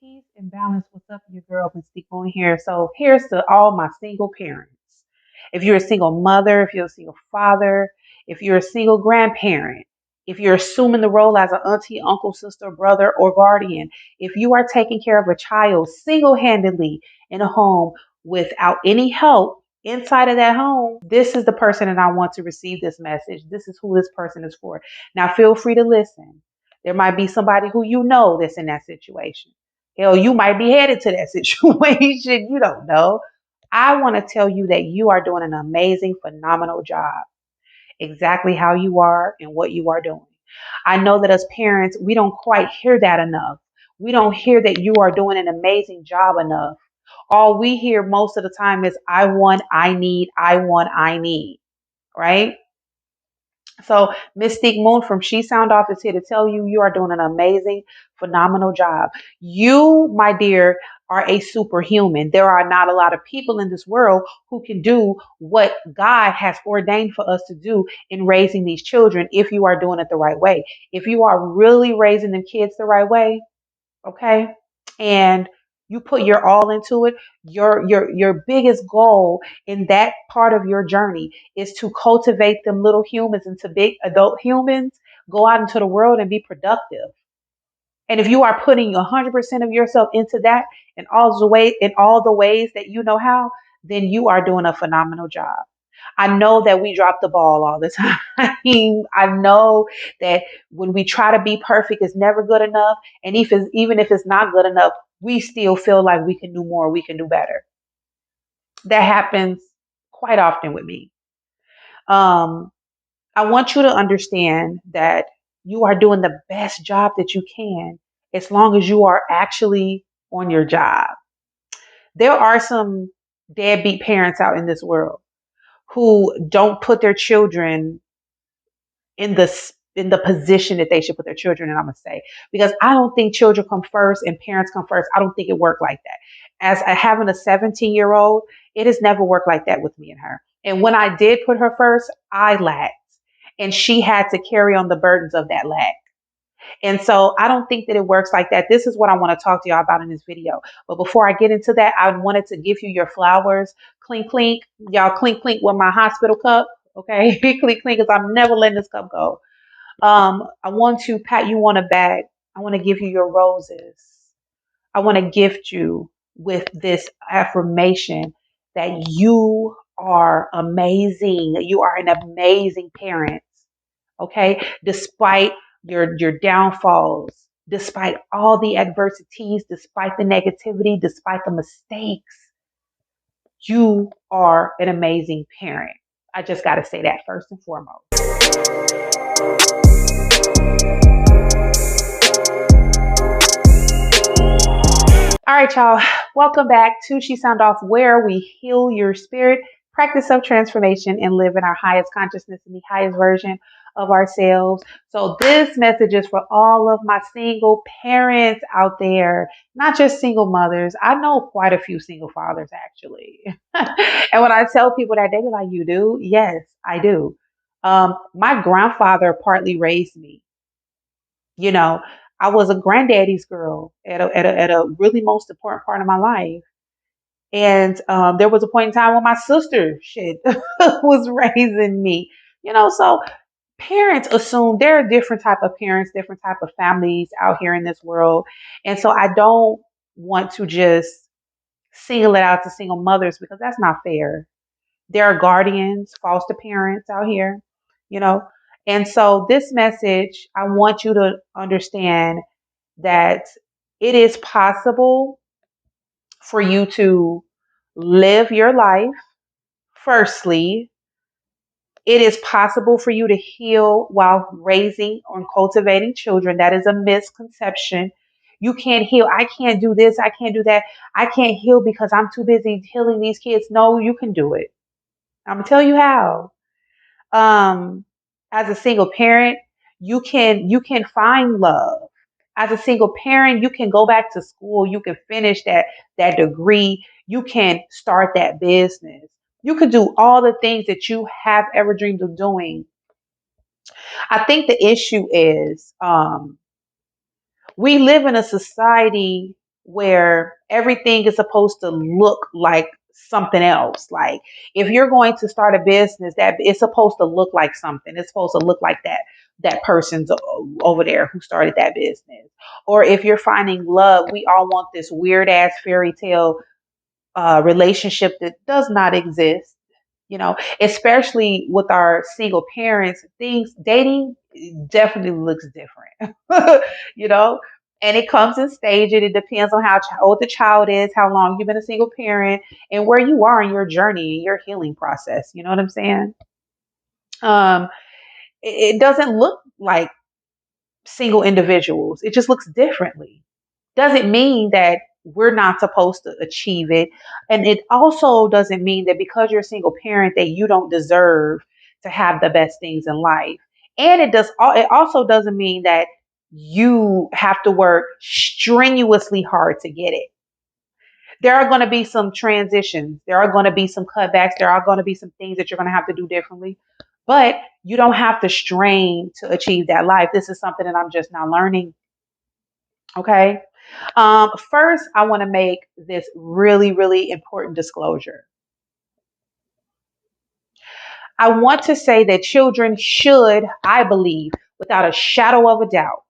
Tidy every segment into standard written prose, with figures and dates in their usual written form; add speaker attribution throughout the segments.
Speaker 1: Peace and balance. What's up, your girl Mystique on here? So here's to all my single parents. If you're a single mother, if you're a single father, if you're a single grandparent, if you're assuming the role as an auntie, uncle, sister, brother, or guardian, if you are taking care of a child single-handedly in a home without any help inside of that home, this is the person that I want to receive this message. This is who this person is for. Now, feel free to listen. There might be somebody who you know that's in that situation. Hell, you might be headed to that situation. You don't know. I want to tell you that you are doing an amazing, phenomenal job, exactly how you are and what you are doing. I know that as parents, we don't quite hear that enough. We don't hear that you are doing an amazing job enough. All we hear most of the time is, I want, I need, I want, I need, right? So Mystique Moon from She Sound Off is here to tell you you are doing an amazing, phenomenal job. You, my dear, are a superhuman. There are not a lot of people in this world who can do what God has ordained for us to do in raising these children if you are doing it the right way. If you are really raising them kids the right way, okay? And you put your all into it, your biggest goal in that part of your journey is to cultivate them little humans into big adult humans, go out into the world and be productive. And if you are putting 100% of yourself into that in all the ways that you know how, then you are doing a phenomenal job. I know that we drop the ball all the time. I know that when we try to be perfect, it's never good enough. And even if it's not good enough, we still feel like we can do more, we can do better. That happens quite often with me. Um, I want you to understand that you are doing the best job that you can as long as you are actually on your job. There are some deadbeat parents out in this world who don't put their children in the position that they should put their children in. I'm gonna say, because I don't think children come first and parents come first. I don't think it worked like that. As having a 17-year-old, it has never worked like that with me and her. And when I did put her first, I lacked, and she had to carry on the burdens of that lack. And so I don't think that it works like that. This is what I want to talk to y'all about in this video. But before I get into that, I wanted to give you your flowers. Clink, clink. Y'all clink, clink with my hospital cup. Okay. Clink, clink, because I'm never letting this cup go. I want to pat you on the back. I want to give you your roses. I want to gift you with this affirmation that you are amazing. You are an amazing parent. Okay. Despite your downfalls, despite all the adversities, despite the negativity, despite the mistakes, you are an amazing parent. I just got to say that first and foremost. All right, y'all. Welcome back to She Sound Off, where we heal your spirit, practice self transformation, and live in our highest consciousness and the highest version of ourselves. So, this message is for all of my single parents out there, not just single mothers. I know quite a few single fathers, actually. And when I tell people that, they be like, "You do?" Yes, I do. My grandfather partly raised me. You know, I was a granddaddy's girl at a really most important part of my life. And there was a point in time when my sister shit was raising me. So parents assume there are different type of parents, different type of families out here in this world. And so I don't want to just single it out to single mothers because that's not fair. There are guardians, foster parents out here, you know. And so this message, I want you to understand that it is possible for you to live your life. Firstly, it is possible for you to heal while raising or cultivating children. That is a misconception. You can't heal. I can't do this. I can't do that. I can't heal because I'm too busy healing these kids. No, you can do it. I'm gonna tell you how. Um, as a single parent, you can find love. As a single parent, you can go back to school, you can finish that degree, you can start that business. You can do all the things that you have ever dreamed of doing. I think the issue is we live in a society where everything is supposed to look like something else. Like if you're going to start a business, that it's supposed to look like something. It's supposed to look like that person's over there who started that business. Or if you're finding love, we all want this weird ass fairy tale relationship that does not exist. Especially with our single parents, things dating definitely looks different. you know, and it comes in stages. It depends on how old the child is, how long you've been a single parent, and where you are in your journey, your healing process. You know what I'm saying? Um, it doesn't look like single individuals. It just looks differently. Doesn't mean that we're not supposed to achieve it. And it also doesn't mean that because you're a single parent that you don't deserve to have the best things in life. And it also doesn't mean that you have to work strenuously hard to get it. There are going to be some transitions. There are going to be some cutbacks. There are going to be some things that you're going to have to do differently. But you don't have to strain to achieve that life. This is something that I'm just now learning. Okay. First, I want to make this really, really important disclosure. I want to say that children should, I believe, without a shadow of a doubt,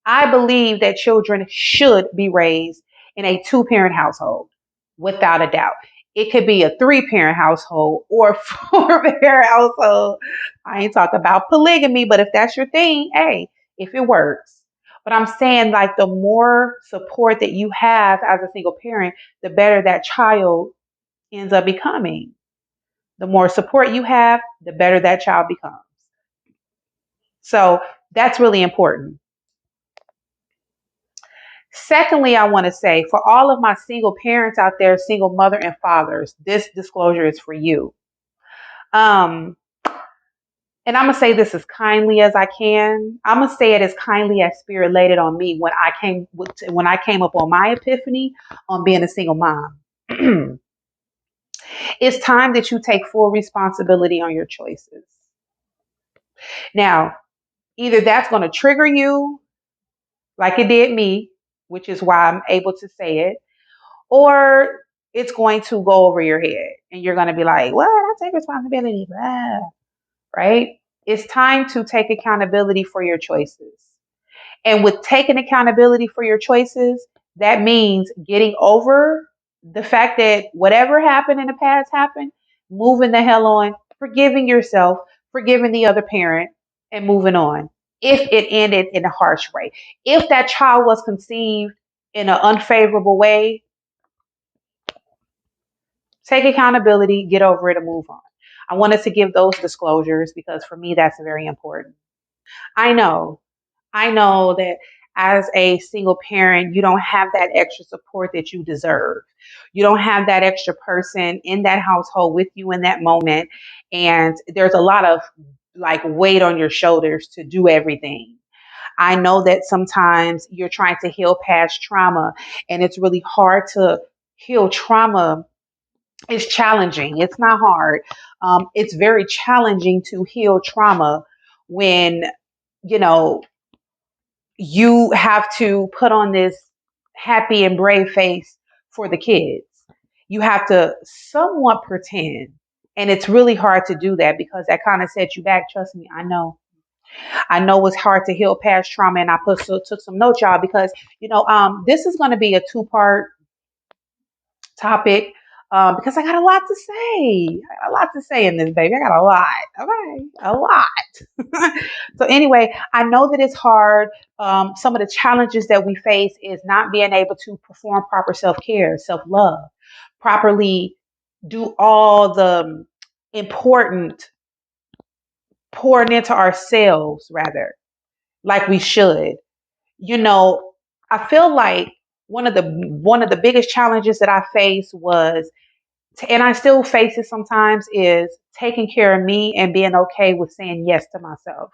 Speaker 1: I believe that children should be raised in a two-parent household, without a doubt. It could be a three-parent household or a four-parent household. I ain't talking about polygamy, but if that's your thing, hey, if it works. But I'm saying, like, the more support that you have as a single parent, the better that child ends up becoming. The more support you have, the better that child becomes. So that's really important. Secondly, I want to say for all of my single parents out there, single mother and fathers, this disclosure is for you. Um, and I'm gonna say this as kindly as I can. I'm gonna say it as kindly as Spirit laid it on me when I came up on my epiphany on being a single mom. It's time that you take full responsibility on your choices. Now, either that's going to trigger you like it did me, which is why I'm able to say it, or it's going to go over your head and you're going to be like, what? I take responsibility. Blah. Right? It's time to take accountability for your choices. And with taking accountability for your choices, that means getting over the fact that whatever happened in the past happened, moving the hell on, forgiving yourself, forgiving the other parent, and moving on. If it ended in a harsh way, if that child was conceived in an unfavorable way, take accountability, get over it, and move on. I wanted to give those disclosures because for me, that's very important. I know I know that as a single parent, you don't have that extra support that you deserve. You don't have that extra person in that household with you in that moment. And there's a lot of like weight on your shoulders to do everything. I know that sometimes you're trying to heal past trauma and it's really hard to heal trauma. It's challenging. It's not hard. It's very challenging to heal trauma when, you know, you have to put on this happy and brave face for the kids. You have to somewhat pretend. And it's really hard to do that because that kind of sets you back. Trust me, I know. I know it's hard to heal past trauma, and I took some notes, y'all, because this is going to be a two-part topic because I got a lot to say. I got a lot to say in this, baby. I got a lot. Okay, a lot. So anyway, I know that it's hard. Some of the challenges that we face is not being able to perform proper self-care, self-love, properly do all the important pouring into ourselves, rather, like we should. I feel like one of the biggest challenges that I faced was, and I still face it sometimes, is taking care of me and being okay with saying yes to myself.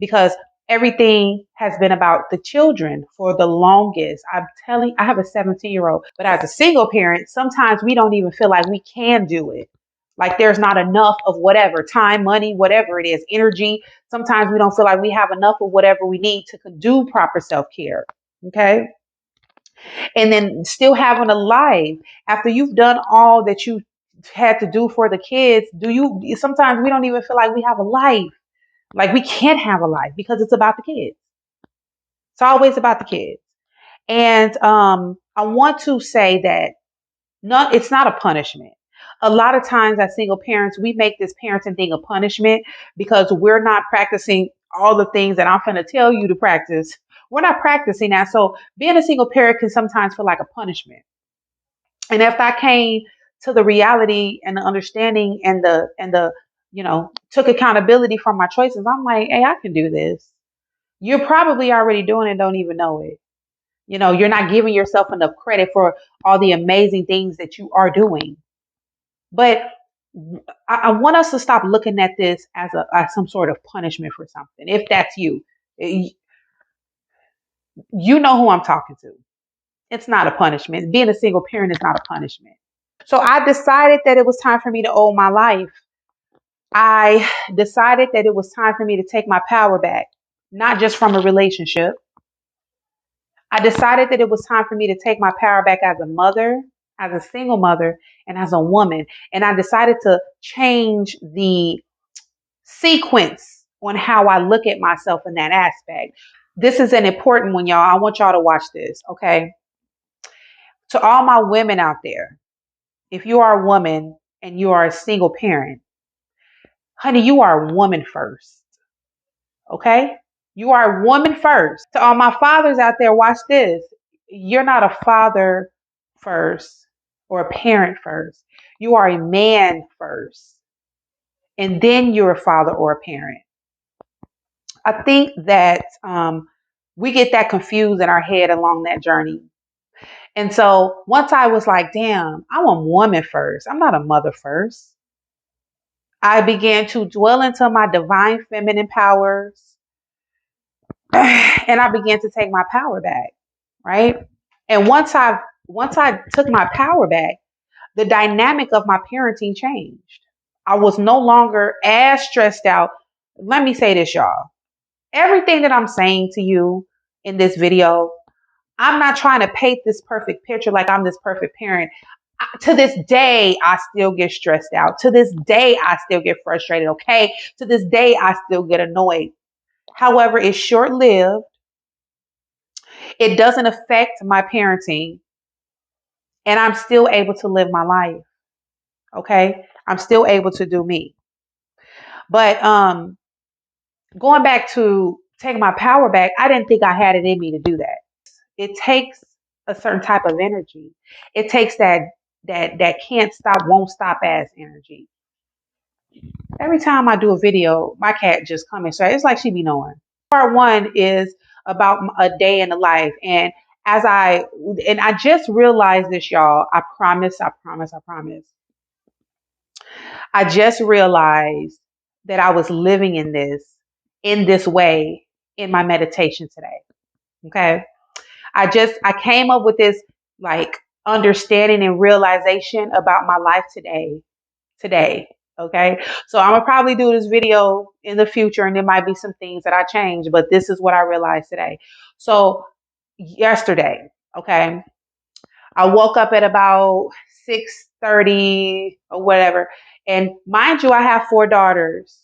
Speaker 1: Because everything has been about the children for the longest. I'm telling, I have a 17-year-old, but as a single parent, sometimes we don't even feel like we can do it. Like there's not enough of whatever time, money, whatever it is, energy. Sometimes we don't feel like we have enough of whatever we need to do proper self care. Okay. And then still having a life after you've done all that you had to do for the kids. Sometimes we don't even feel like we have a life. Like we can't have a life because it's about the kids. It's always about the kids. And I want to say that it's not a punishment. A lot of times as single parents, we make this parenting thing a punishment because we're not practicing all the things that I'm going to tell you to practice. We're not practicing that. So being a single parent can sometimes feel like a punishment. And if I came to the reality and the understanding and took accountability for my choices, I'm like, hey, I can do this. You're probably already doing it, don't even know it. You're not giving yourself enough credit for all the amazing things that you are doing. But I want us to stop looking at this as some sort of punishment for something. If that's you, you know who I'm talking to. It's not a punishment. Being a single parent is not a punishment. So I decided that it was time for me to own my life. I decided that it was time for me to take my power back, not just from a relationship. I decided that it was time for me to take my power back as a mother, as a single mother, and as a woman. And I decided to change the sequence on how I look at myself in that aspect. This is an important one, y'all. I want y'all to watch this, okay? To all my women out there, if you are a woman and you are a single parent, honey, you are a woman first, okay? You are a woman first. To all my fathers out there, watch this. You're not a father first or a parent first. You are a man first. And then you're a father or a parent. I think that we get that confused in our head along that journey. And so once I was like, damn, I'm a woman first. I'm not a mother first. I began to dwell into my divine feminine powers and I began to take my power back, right? And once I took my power back, the dynamic of my parenting changed. I was no longer as stressed out. Let me say this, y'all. Everything that I'm saying to you in this video, I'm not trying to paint this perfect picture like I'm this perfect parent. To this day, I still get stressed out. To this day, I still get frustrated, okay? To this day, I still get annoyed. However, it's short lived. It doesn't affect my parenting, and I'm still able to live my life, okay? I'm still able to do me. But going back to taking my power back, I didn't think I had it in me to do that. It takes a certain type of energy. It takes that can't stop, won't stop ass energy. Every time I do a video, my cat just comes. So it's like she be knowing. Part one is about a day in the life, and I just realized this, y'all. I promise, I promise, I promise. I just realized that I was living in this way in my meditation today. Okay. I came up with this like understanding and realization about my life today. Okay. So I'm gonna probably do this video in the future and there might be some things that I change, but this is what I realized today. So yesterday, okay, I woke up at about 6:30 or whatever. And mind you, I have 4 daughters.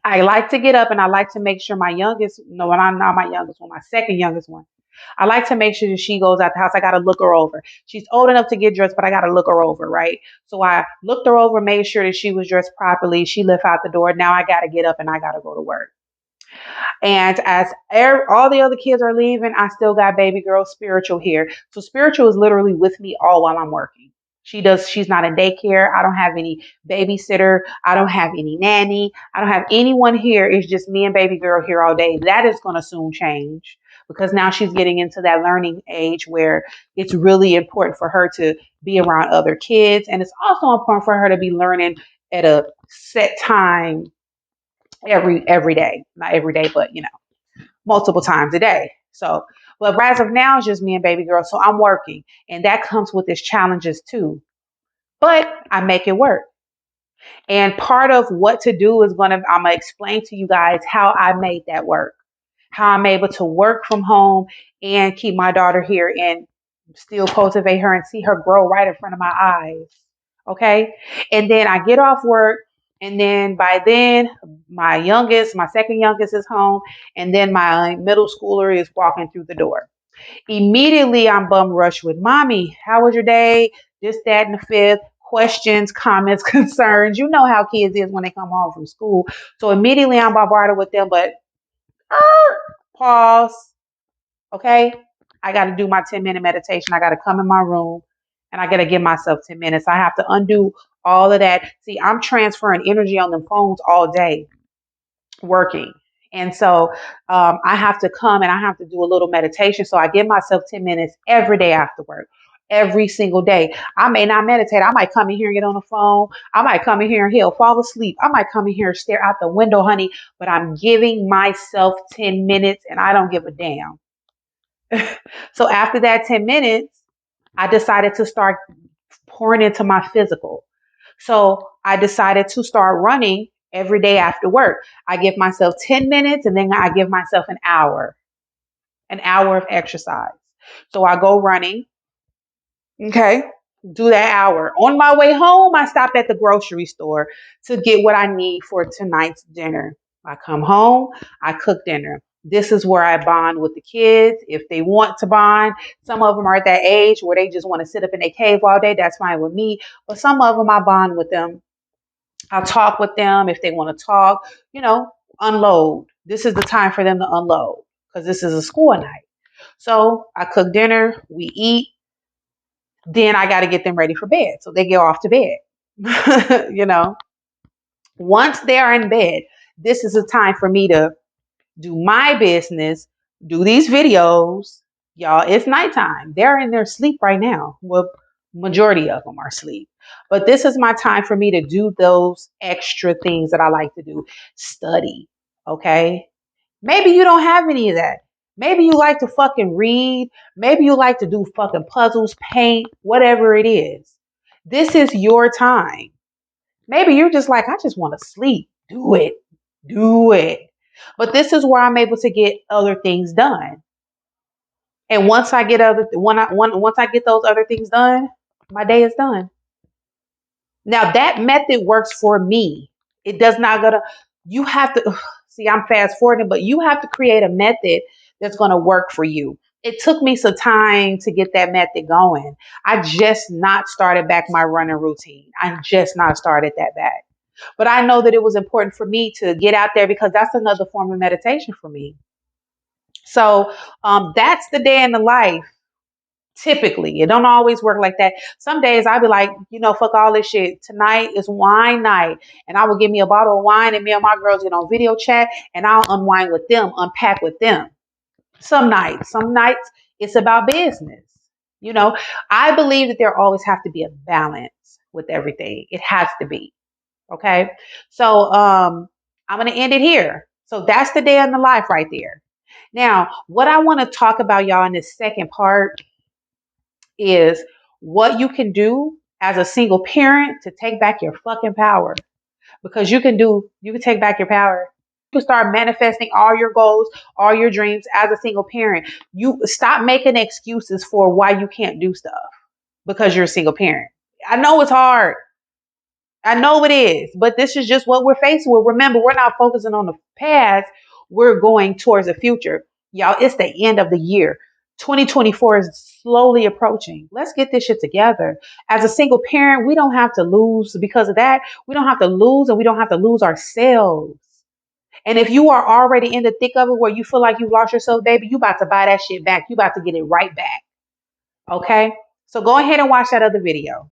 Speaker 1: I like to get up and I like to make sure my youngest, no, not my youngest one, my second youngest one. I like to make sure that she goes out the house. I got to look her over. She's old enough to get dressed, but I got to look her over, right? So I looked her over, made sure that she was dressed properly. She left out the door. Now I got to get up and I got to go to work. And as all the other kids are leaving, I still got baby girl Spiritual here. So Spiritual is literally with me all while I'm working. She's not in daycare. I don't have any babysitter. I don't have any nanny. I don't have anyone here. It's just me and baby girl here all day. That is going to soon change because now she's getting into that learning age where it's really important for her to be around other kids. And it's also important for her to be learning at a set time every day. Not every day, but multiple times a day. So, but as of now, it's just me and baby girl. So I'm working, and that comes with its challenges too. But I make it work. And part of what to do I'm gonna explain to you guys how I made that work, how I'm able to work from home and keep my daughter here and still cultivate her and see her grow right in front of my eyes. Okay. And then I get off work. And then by then, my second youngest is home. And then my middle schooler is walking through the door. Immediately, I'm bum rushed with mommy. How was your day? This, that, and the fifth. Questions, comments, concerns. You know how kids is when they come home from school. So immediately, I'm bombarded with them. But pause. Okay. I got to do my 10-minute meditation. I got to come in my room and I got to give myself 10 minutes. I have to undo all of that. See, I'm transferring energy on them phones all day working. And so I have to come and I have to do a little meditation. So I give myself 10 minutes every day after work, every single day. I may not meditate. I might come in here and get on the phone. I might come in here and he'll fall asleep. I might come in here and stare out the window, honey, but I'm giving myself 10 minutes and I don't give a damn. So after that 10 minutes, I decided to start pouring into my physical. So I decided to start running every day after work. I give myself 10 minutes and then I give myself an hour of exercise. So I go running. Okay. Do that hour. On my way home, I stopped at the grocery store to get what I need for tonight's dinner. I come home, I cook dinner. This is where I bond with the kids. If they want to bond, some of them are at that age where they just want to sit up in their cave all day. That's fine with me. But some of them, I bond with them. I'll talk with them if they want to talk, unload. This is the time for them to unload because this is a school night. So I cook dinner, we eat, then I got to get them ready for bed. So they get off to bed. Once they're in bed, this is a time for me to do my business, do these videos. Y'all, it's nighttime. They're in their sleep right now. Well, majority of them are asleep. But this is my time for me to do those extra things that I like to do. Study. Okay. Maybe you don't have any of that. Maybe you like to fucking read. Maybe you like to do fucking puzzles, paint, whatever it is. This is your time. Maybe you're just like, I just want to sleep. Do it. Do it. But this is where I'm able to get other things done. And once I get once I get those other things done, my day is done. Now that method works for me. It does not go to, you have to, see, I'm fast forwarding, but you have to create a method that's going to work for you. It took me some time to get that method going. I just not started back my running routine. I just not started that back. But I know that it was important for me to get out there because that's another form of meditation for me. So that's the day in the life. Typically, it don't always work like that. Some days I'll be like, fuck all this shit. Tonight is wine night, and I will give me a bottle of wine, and me and my girls get on video chat, and I'll unwind with them, unpack with them. Some nights it's about business. I believe that there always have to be a balance with everything. It has to be. Okay. So I'm gonna end it here. So that's the day in the life right there. Now, what I want to talk about, y'all, in this second part is what you can do as a single parent to take back your fucking power. Because you can take back your power. You can start manifesting all your goals, all your dreams as a single parent. You stop making excuses for why you can't do stuff because you're a single parent. I know it's hard. I know it is, but this is just what we're facing with. Remember, we're not focusing on the past. We're going towards the future. Y'all, it's the end of the year. 2024 is slowly approaching. Let's get this shit together. As a single parent, we don't have to lose because of that. We don't have to lose and we don't have to lose ourselves. And if you are already in the thick of it where you feel like you've lost yourself, baby, you about to buy that shit back. You about to get it right back. Okay? So go ahead and watch that other video.